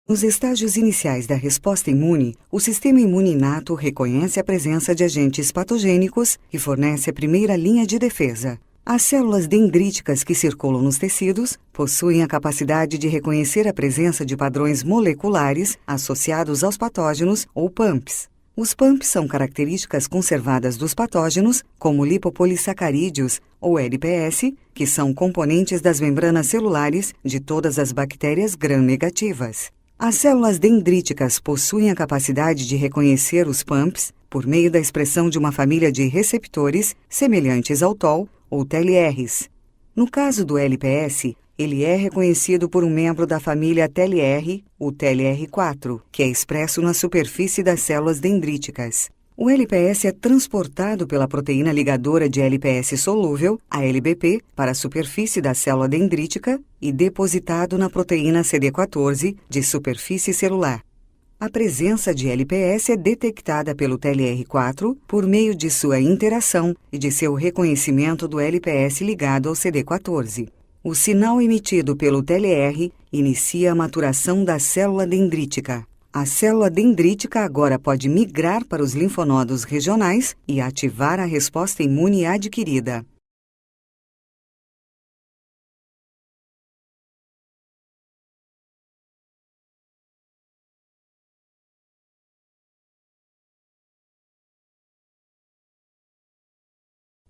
Nos estágios iniciais da resposta imune, o sistema imune inato reconhece a presença de agentes patogênicos e fornece a primeira linha de defesa. As células dendríticas que circulam nos tecidos possuem a capacidade de reconhecer a presença de padrões moleculares associados aos patógenos ou PAMPs. Os PAMPs são características conservadas dos patógenos, como lipopolissacarídeos ou LPS, que são componentes das membranas celulares de todas as bactérias gram-negativas. As células dendríticas possuem a capacidade de reconhecer os PAMPs por meio da expressão de uma família de receptores semelhantes ao TOL ou TLRs. No caso do LPS, ele é reconhecido por um membro da família TLR, o TLR4, que é expresso na superfície das células dendríticas. O LPS é transportado pela proteína ligadora de LPS solúvel, a LBP, para a superfície da célula dendrítica e depositado na proteína CD14 de superfície celular. A presença de LPS é detectada pelo TLR4 por meio de sua interação e de seu reconhecimento do LPS ligado ao CD14. O sinal emitido pelo TLR inicia a maturação da célula dendrítica. A célula dendrítica agora pode migrar para os linfonodos regionais e ativar a resposta imune adquirida.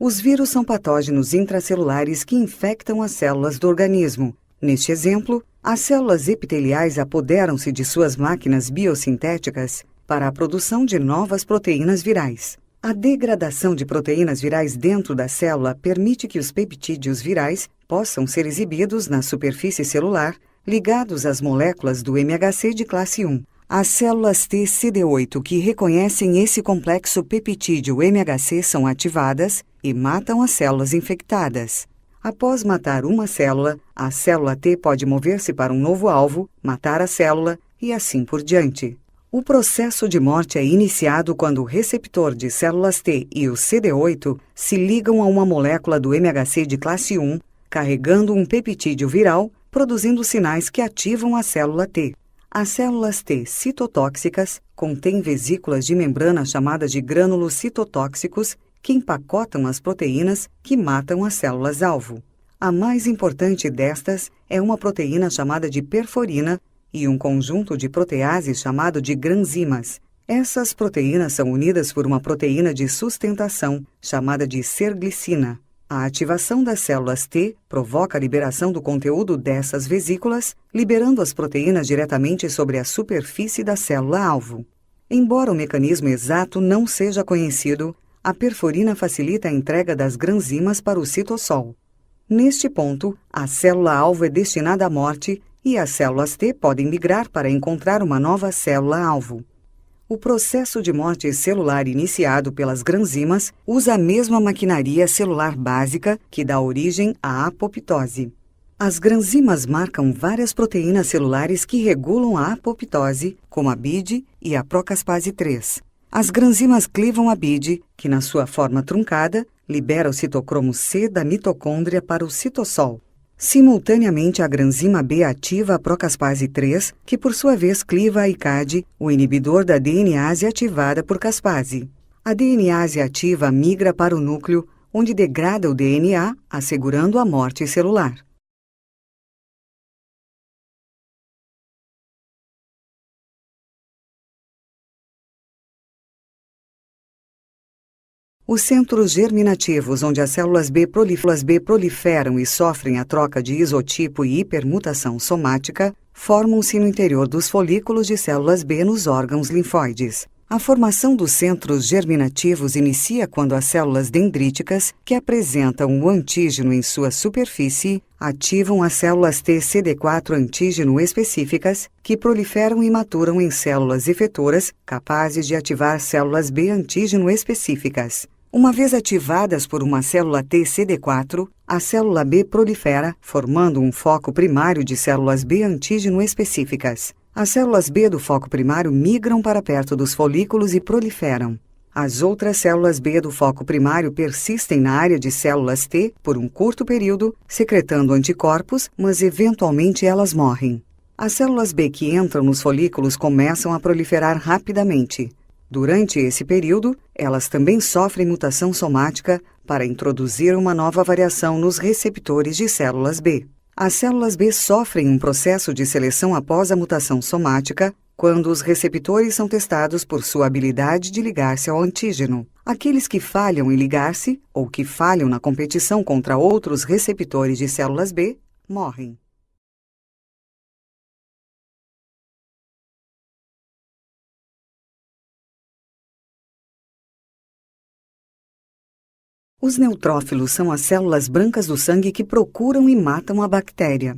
Os vírus são patógenos intracelulares que infectam as células do organismo. Neste exemplo, as células epiteliais apoderam-se de suas máquinas biosintéticas para a produção de novas proteínas virais. A degradação de proteínas virais dentro da célula permite que os peptídeos virais possam ser exibidos na superfície celular, ligados às moléculas do MHC de classe 1. As células T CD8 que reconhecem esse complexo peptídeo MHC são ativadas e matam as células infectadas. Após matar uma célula, a célula T pode mover-se para um novo alvo, matar a célula e assim por diante. O processo de morte é iniciado quando o receptor de células T e o CD8 se ligam a uma molécula do MHC de classe 1, carregando um peptídeo viral, produzindo sinais que ativam a célula T. As células T citotóxicas contêm vesículas de membrana chamadas de grânulos citotóxicos que empacotam as proteínas que matam as células-alvo. A mais importante destas é uma proteína chamada de perforina e um conjunto de proteases chamado de granzimas. Essas proteínas são unidas por uma proteína de sustentação chamada de serglicina. A ativação das células T provoca a liberação do conteúdo dessas vesículas, liberando as proteínas diretamente sobre a superfície da célula-alvo. Embora o mecanismo exato não seja conhecido, a perforina facilita a entrega das granzimas para o citossol. Neste ponto, a célula-alvo é destinada à morte e as células T podem migrar para encontrar uma nova célula-alvo. O processo de morte celular iniciado pelas granzimas usa a mesma maquinaria celular básica que dá origem à apoptose. As granzimas marcam várias proteínas celulares que regulam a apoptose, como a BID e a procaspase 3. As granzimas clivam a BID, que na sua forma truncada, libera o citocromo C da mitocôndria para o citossol. Simultaneamente, a granzima B ativa a procaspase 3, que por sua vez cliva a ICAD, o inibidor da DNase ativada por caspase. A DNase ativa migra para o núcleo, onde degrada o DNA, assegurando a morte celular. Os centros germinativos, onde as células B proliferam e sofrem a troca de isotipo e hipermutação somática, formam-se no interior dos folículos de células B nos órgãos linfóides. A formação dos centros germinativos inicia quando as células dendríticas, que apresentam o antígeno em sua superfície, ativam as células T CD4 antígeno específicas, que proliferam e maturam em células efetoras capazes de ativar células B antígeno específicas. Uma vez ativadas por uma célula T CD4, a célula B prolifera, formando um foco primário de células B antígeno específicas. As células B do foco primário migram para perto dos folículos e proliferam. As outras células B do foco primário persistem na área de células T por um curto período, secretando anticorpos, mas eventualmente elas morrem. As células B que entram nos folículos começam a proliferar rapidamente. Durante esse período, elas também sofrem mutação somática para introduzir uma nova variação nos receptores de células B. As células B sofrem um processo de seleção após a mutação somática, quando os receptores são testados por sua habilidade de ligar-se ao antígeno. Aqueles que falham em ligar-se, ou que falham na competição contra outros receptores de células B, morrem. Os neutrófilos são as células brancas do sangue que procuram e matam a bactéria.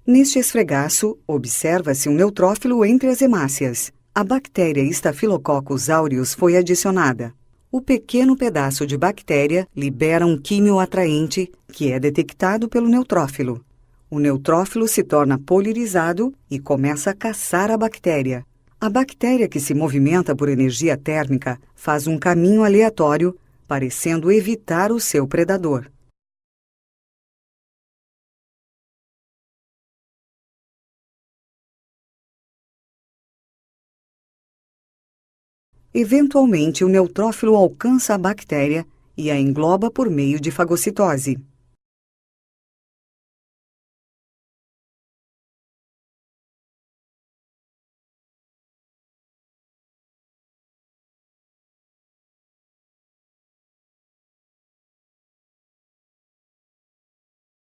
Neste esfregaço, observa-se um neutrófilo entre as hemácias. A bactéria Staphylococcus aureus foi adicionada. O pequeno pedaço de bactéria libera um químio atraente que é detectado pelo neutrófilo. O neutrófilo se torna polimerizado e começa a caçar a bactéria. A bactéria que se movimenta por energia térmica faz um caminho aleatório, parecendo evitar o seu predador. Eventualmente, o neutrófilo alcança a bactéria e a engloba por meio de fagocitose.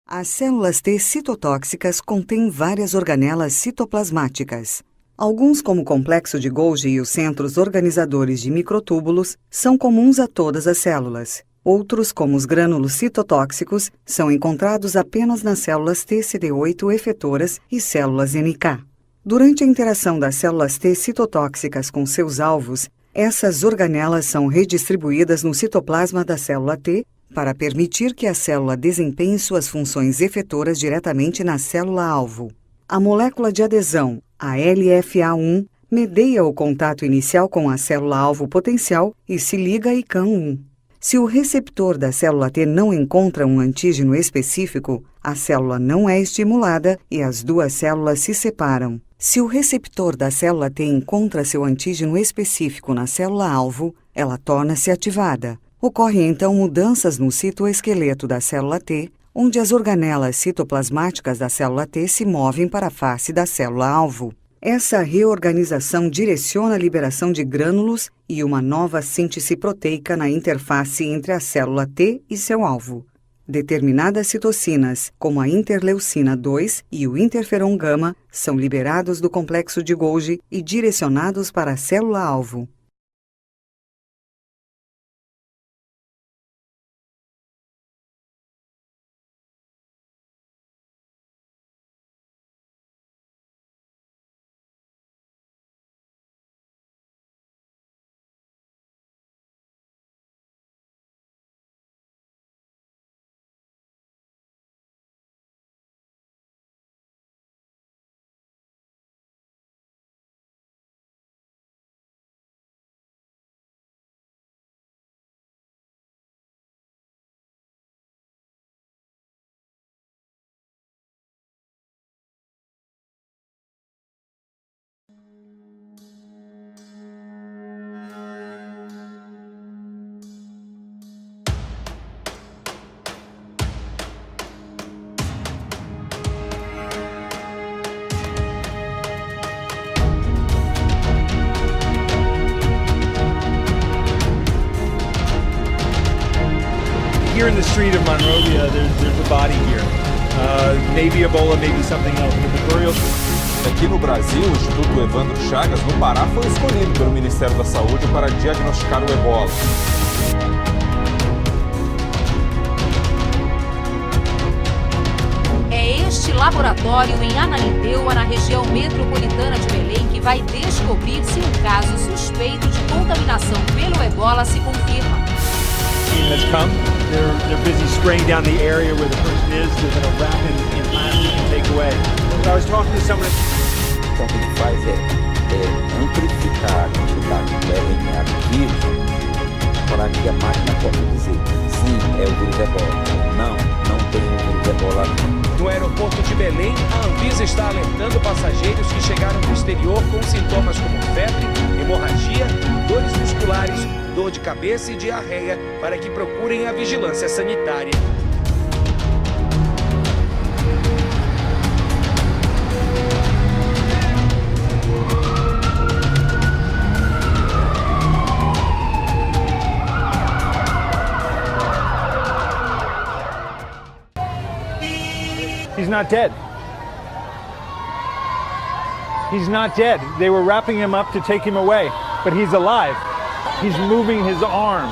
As células T citotóxicas contêm várias organelas citoplasmáticas. Alguns, como o complexo de Golgi e os centros organizadores de microtúbulos, são comuns a todas as células. Outros, como os grânulos citotóxicos, são encontrados apenas nas células TCD8 efetoras e células NK. Durante a interação das células T citotóxicas com seus alvos, essas organelas são redistribuídas no citoplasma da célula T para permitir que a célula desempenhe suas funções efetoras diretamente na célula-alvo. A molécula de adesão, a LFA1, medeia o contato inicial com a célula-alvo potencial e se liga a ICAM1. Se o receptor da célula T não encontra um antígeno específico, a célula não é estimulada e as duas células se separam. Se o receptor da célula T encontra seu antígeno específico na célula-alvo, ela torna-se ativada. Ocorrem então mudanças no citoesqueleto da célula T, onde as organelas citoplasmáticas da célula T se movem para a face da célula-alvo. Essa reorganização direciona a liberação de grânulos e uma nova síntese proteica na interface entre a célula T e seu alvo. Determinadas citocinas, como a interleucina 2 e o interferon gama, são liberados do complexo de Golgi e direcionados para a célula-alvo. Here in the street of Monrovia, there's a body here. Maybe Ebola, maybe something else. But the burial... Aqui no Brasil, o Instituto Evandro Chagas, no Pará, foi escolhido pelo Ministério da Saúde para diagnosticar o Ebola. É este laboratório em Ananindeua, na região metropolitana de Belém, que vai descobrir se um caso suspeito de contaminação pelo Ebola se confirma. Has come. They're busy spraying down the area where the person is. They're going to wrap in plastic and take away. I was talking to someone. Então, o que ele faz é amplificar a quantidade de RNA do vírus para que a máquina possa dizer sim, é o vírus Ebola. Não tem o vírus Ebola. No aeroporto de Belém, a Anvisa polícia está alertando passageiros que chegaram do exterior com sintomas como febre, hemorragia, dores musculares, dor de cabeça e diarreia para que procurem a vigilância sanitária. He's not dead. He's not dead. They were wrapping him up to take him away, but he's alive. He's moving his arm.